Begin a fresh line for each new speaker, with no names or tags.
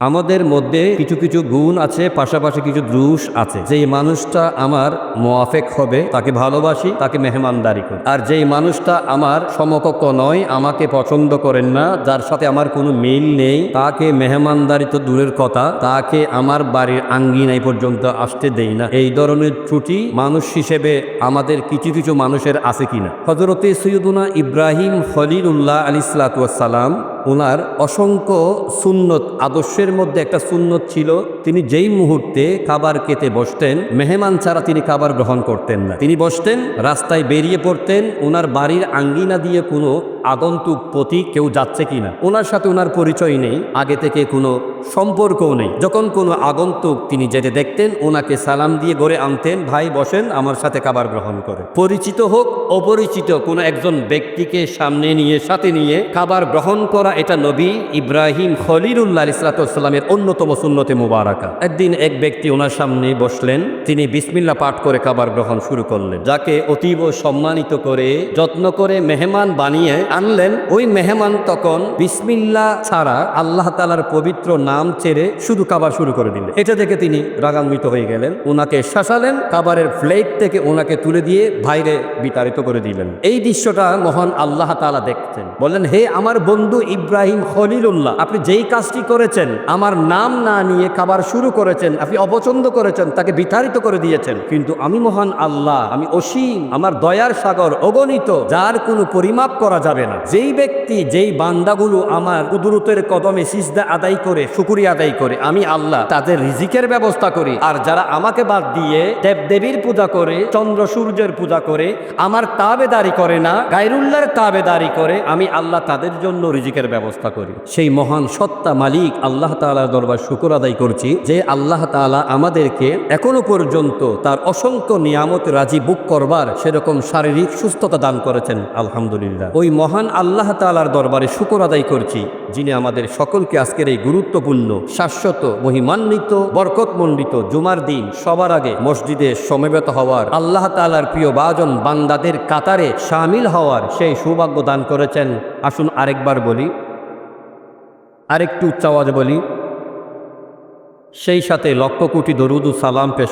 আমাদের মধ্যে কিছু কিছু গুণ আছে, পাশাপাশি কিছু দোষ আছে। যেই মানুষটা আমার মুআফেক হবে তাকে ভালোবাসি, তাকে মেহমানদারি করি। আর যেই মানুষটা আমার সমকক্ষ নয়, আমাকে পছন্দ করেন না, যার সাথে আমার কোনো মিল নেই, তাকে মেহমানদারি তো দূরের কথা, তাকে আমার বাড়ির আঙ্গিনায় পর্যন্ত আসতে দেই না। এই ধরনের ত্রুটি মানুষ হিসেবে আমাদের কিছু কিছু মানুষের আছে কিনা। হযরতে সৈয়দুনা ইব্রাহিম খলিলুল্লাহ আলাইহিসসালাতু ওয়াসসালাম, ওনার অসংখ্য সুন্নত আদর্শের মধ্যে একটা সুন্নত ছিল, তিনি যেই মুহূর্তে খাবার খেতে বসতেন, মেহমান ছাড়া তিনি খাবার গ্রহণ করতেন না। তিনি বসতেন, রাস্তায় বেরিয়ে পড়তেন, ওনার বাড়ির আঙ্গিনা দিয়ে কোনো আগন্তুক প্রতি কেউ যাচ্ছে কিনা, ওনার সাথে ওনার পরিচয় নেই, আগে থেকে কোনো সম্পর্কও নেই। যখন কোনো আগন্তুক তিনি যেতে দেখতেন, ওনাকে সালাম দিয়ে গড়ে আনতেন, ভাই বসেন, আমার সাথে খাবার গ্রহণ করে। পরিচিত হোক অপরিচিত কোনো একজন ব্যক্তিকে সামনে নিয়ে, সাথে নিয়ে খাবার গ্রহণ করা, এটা নবী ইব্রাহিম খলিলুল্লাহ আলাইহিস সালামের অন্যতম সুন্নতে মুবারাকা। একদিন এক ব্যক্তি ওনার সামনে বসলেন, তিনি বিসমিল্লাহ পাঠ করে খাবার গ্রহণ শুরু করলেন। যাকে অতীব সম্মানিত করে যত্ন করে মেহমান বানিয়ে আনলেন, ওই মেহমান তখন বিসমিল্লাহ ছাড়া আল্লাহ তাআলার পবিত্র নাম ছেড়ে শুধু খাবার শুরু করে দিলেন। এটা দেখে তিনি রাগান্বিত হয়ে গেলেন, ওনাকে শাসালেন, খাবারের প্লেট থেকে ওনাকে তুলে দিয়ে বাইরে বিতাড়িত করে দিলেন। এই দৃশ্যটা মহান আল্লাহ তাআলা দেখতেন, বললেন, হে আমার বন্ধু ইব্রাহিম খলিলুল্লাহ, আপনি যেই কাজটি করেছেন, আমার নাম না নিয়ে খাবার শুরু করেছেন, আপনি অপছন্দ করেছেন, তাকে বিতাড়িত করে দিয়েছেন, কিন্তু আমি মহান আল্লাহ, আমি অসীম, আমার দয়ার সাগর অগণিত, যার কোনো পরিমাপ করা যাবে না। যেই ব্যক্তি, যেই বান্দাগুলো আমার কুদরতের কদমে সিজদা আদায় করে, শুকরিয়া আদায় করে, আমি আল্লাহ তাদের রিজিকের ব্যবস্থা করি। আর যারা আমাকে বাদ দিয়ে দেবদেবীর পূজা করে, চন্দ্র সূর্যের পূজা করে, আমার তাবেদারি করে না, গায়রুল্লাহর তাবেদারি করে, আমি আল্লাহ তাদের জন্য রিজিকের ব্যবস্থা করি। সেই মহান সত্তা মালিক আল্লাহ তাআলার দরবার শুকর আদায় করছি যে আল্লাহ তাআলা আমাদেরকে এখনো পর্যন্ত তার অসংখ্য নিয়ামত রাজি বুক করবার সেরকম শারীরিক সুস্থতা দান করেছেন, আলহামদুলিল্লাহ। ওই মহান আল্লাহ তাআলার দরবারে শুকর আদায় করছি, যিনি আমাদের সকলকে আজকের এই গুরুত্বপূর্ণ, শাশ্বত, মহিমান্বিত, বরকতমণ্ডিত জুমার দিন সবার আগে মসজিদে সমবেত হওয়ার, আল্লাহ তাআলার প্রিয় বাজন বান্দাদের কাতারে শামিল হওয়ার সেই সৌভাগ্য দান করেছেন। আসুন আরেকবার বলি, আরেকটু উচ্চ আওয়াজে বলি, সেই সাথে লক্ষ কোটি দরুদ ও সালাম পেশ